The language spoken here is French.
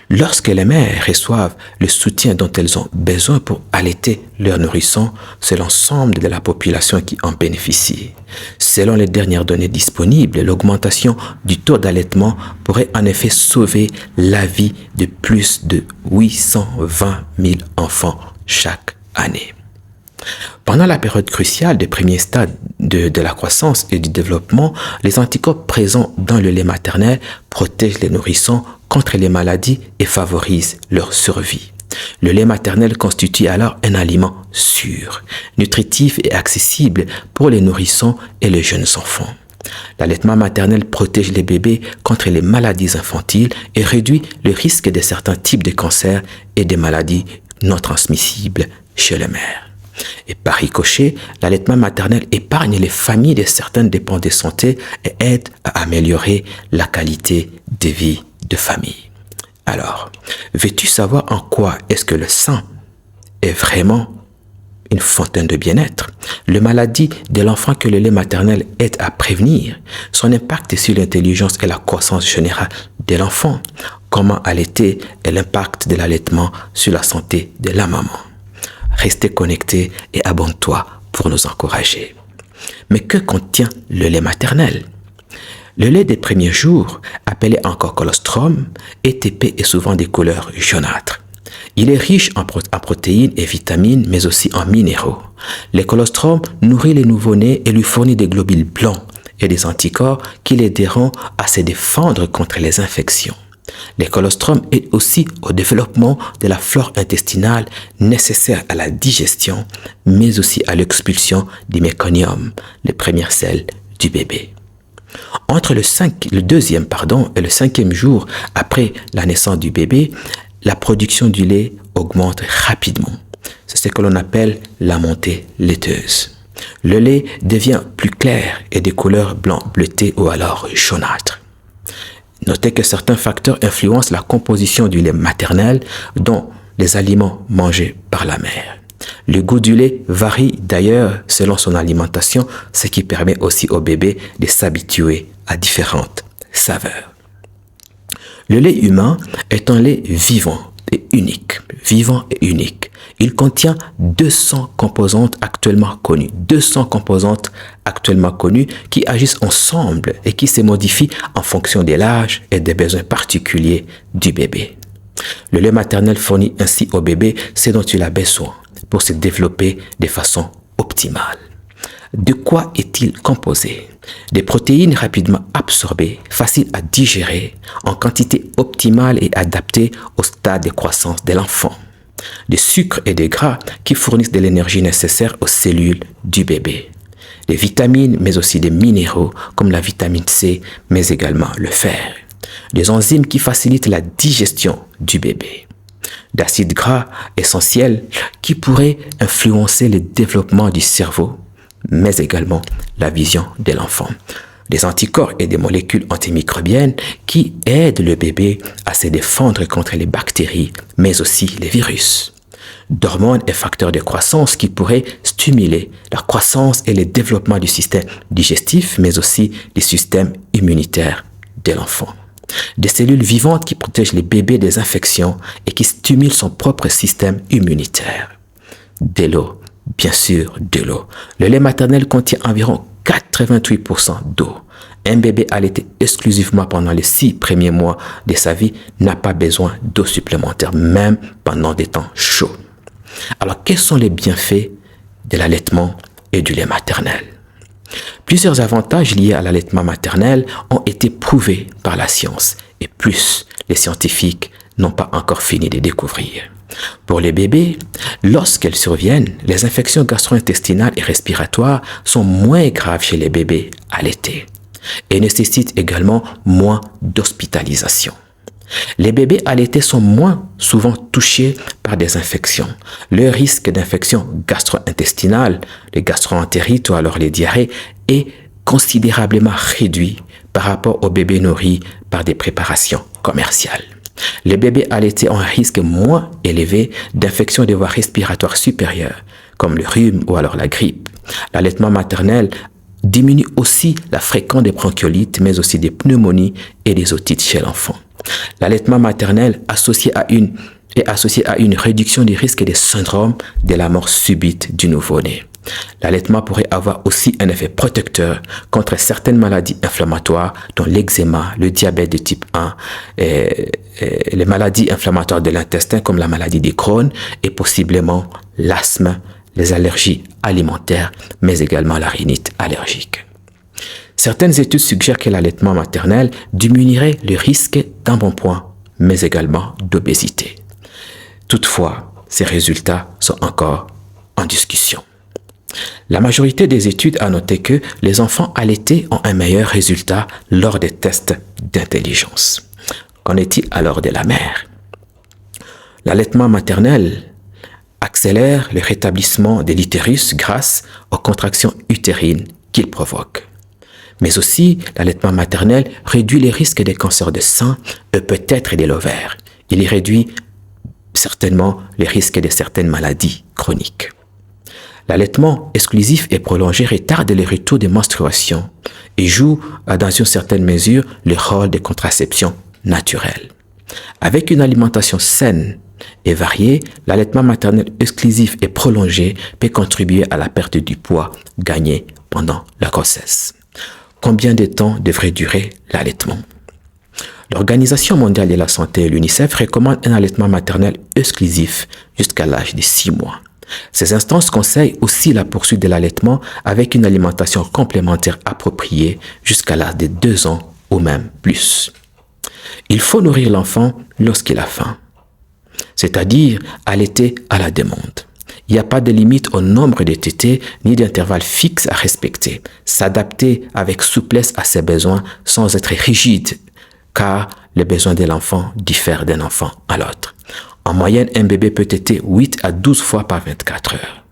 Lorsque les mères reçoivent le soutien dont elles ont besoin pour allaiter leur nourrisson, c'est l'ensemble de la population qui en bénéficie. Selon les dernières données disponibles, l'augmentation du taux d'allaitement pourrait en effet sauver la vie de plus de 820 000 enfants chaque année. Pendant la période cruciale des premiers stades de la croissance et du développement, les anticorps présents dans le lait maternel protègent les nourrissons contre les maladies et favorisent leur survie. Le lait maternel constitue alors un aliment sûr, nutritif et accessible pour les nourrissons et les jeunes enfants. L'allaitement maternel protège les bébés contre les maladies infantiles et réduit le risque de certains types de cancers et de maladies non transmissibles chez les mères. Et par ricochet, l'allaitement maternel épargne les familles de certaines dépenses de santé et aide à améliorer la qualité de vie de famille. Alors, veux-tu savoir en quoi est-ce que le sein est vraiment une fontaine de bien-être? Les maladies de l'enfant que le lait maternel aide à prévenir, son impact sur l'intelligence et la croissance générale de l'enfant, comment allaiter et l'impact de l'allaitement sur la santé de la maman. Restez connectés et abonne-toi pour nous encourager. Mais que contient le lait maternel? Le lait des premiers jours, appelé encore colostrum, est épais et souvent de couleur jaunâtre. Il est riche en protéines et vitamines, mais aussi en minéraux. Le colostrum nourrit les nouveau-nés et lui fournit des globules blancs et des anticorps qui l'aideront à se défendre contre les infections. Le colostrum aide aussi au développement de la flore intestinale nécessaire à la digestion, mais aussi à l'expulsion du méconium, les premières selles du bébé. Entre le deuxième et le 5e jour après la naissance du bébé, la production du lait augmente rapidement. C'est ce que l'on appelle la montée laiteuse. Le lait devient plus clair et de couleur blanc bleuté ou alors jaunâtre. Notez que certains facteurs influencent la composition du lait maternel, dont les aliments mangés par la mère. Le goût du lait varie d'ailleurs selon son alimentation, ce qui permet aussi au bébé de s'habituer à différentes saveurs. Le lait humain est un lait vivant et unique. Il contient 200 composantes actuellement connues. 200 composantes actuellement connues qui agissent ensemble et qui se modifient en fonction de l'âge et des besoins particuliers du bébé. Le lait maternel fournit ainsi au bébé ce dont il a besoin pour se développer de façon optimale. De quoi est-il composé? Des protéines rapidement absorbées, faciles à digérer, en quantité optimale et adaptée au stade de croissance de l'enfant. Des sucres et des gras qui fournissent de l'énergie nécessaire aux cellules du bébé. Des vitamines, mais aussi des minéraux comme la vitamine C, mais également le fer. Des enzymes qui facilitent la digestion du bébé. D'acides gras essentiels qui pourraient influencer le développement du cerveau, mais également la vision de l'enfant. Des anticorps et des molécules antimicrobiennes qui aident le bébé à se défendre contre les bactéries, mais aussi les virus. D'hormones et facteurs de croissance qui pourraient stimuler la croissance et le développement du système digestif, mais aussi du système immunitaire de l'enfant. Des cellules vivantes qui protègent les bébés des infections et qui stimulent son propre système immunitaire. De l'eau. Bien sûr, de l'eau. Le lait maternel contient environ 88% d'eau. Un bébé allaité exclusivement pendant les 6 premiers mois de sa vie n'a pas besoin d'eau supplémentaire, même pendant des temps chauds. Alors, quels sont les bienfaits de l'allaitement et du lait maternel? Plusieurs avantages liés à l'allaitement maternel ont été prouvés par la science, et plus les scientifiques n'ont pas encore fini de découvrir. Pour les bébés, lorsqu'elles surviennent, les infections gastro-intestinales et respiratoires sont moins graves chez les bébés allaités et nécessitent également moins d'hospitalisation. Les bébés allaités sont moins souvent touchés par des infections. Le risque d'infection gastro-intestinale, les gastro-entérites ou alors les diarrhées, est considérablement réduit par rapport aux bébés nourris par des préparations commerciales. Les bébés allaités ont un risque moins élevé d'infections des voies respiratoires supérieures, comme le rhume ou alors la grippe. L'allaitement maternel diminue aussi la fréquence des bronchiolites, mais aussi des pneumonies et des otites chez l'enfant. L'allaitement maternel est associé à une réduction du risque des syndromes de la mort subite du nouveau-né. L'allaitement pourrait avoir aussi un effet protecteur contre certaines maladies inflammatoires, dont l'eczéma, le diabète de type 1, et les maladies inflammatoires de l'intestin comme la maladie de Crohn et possiblement l'asthme, les allergies alimentaires, mais également la rhinite allergique. Certaines études suggèrent que l'allaitement maternel diminuerait le risque d'embonpoint, mais également d'obésité. Toutefois, ces résultats sont encore en discussion. La majorité des études a noté que les enfants allaités ont un meilleur résultat lors des tests d'intelligence. Qu'en est-il alors de la mère? L'allaitement maternel accélère le rétablissement de l'utérus grâce aux contractions utérines qu'il provoque. Mais aussi, l'allaitement maternel réduit les risques des cancers de sein et peut-être de l'ovaire. Il y réduit certainement les risques de certaines maladies chroniques. L'allaitement exclusif et prolongé retarde le retour des menstruations et joue, dans une certaine mesure, le rôle de contraception naturelle. Avec une alimentation saine et variée, l'allaitement maternel exclusif et prolongé peut contribuer à la perte du poids gagné pendant la grossesse. Combien de temps devrait durer l'allaitement? L'Organisation mondiale de la santé et l'UNICEF recommandent un allaitement maternel exclusif jusqu'à l'âge de 6 mois. Ces instances conseillent aussi la poursuite de l'allaitement avec une alimentation complémentaire appropriée jusqu'à l'âge de 2 ans ou même plus. Il faut nourrir l'enfant lorsqu'il a faim, c'est-à-dire allaiter à la demande. Il n'y a pas de limite au nombre de tétées ni d'intervalle fixe à respecter. S'adapter avec souplesse à ses besoins sans être rigide, car les besoins de l'enfant diffèrent d'un enfant à l'autre. En moyenne, un bébé peut téter 8 à 12 fois par 24 heures.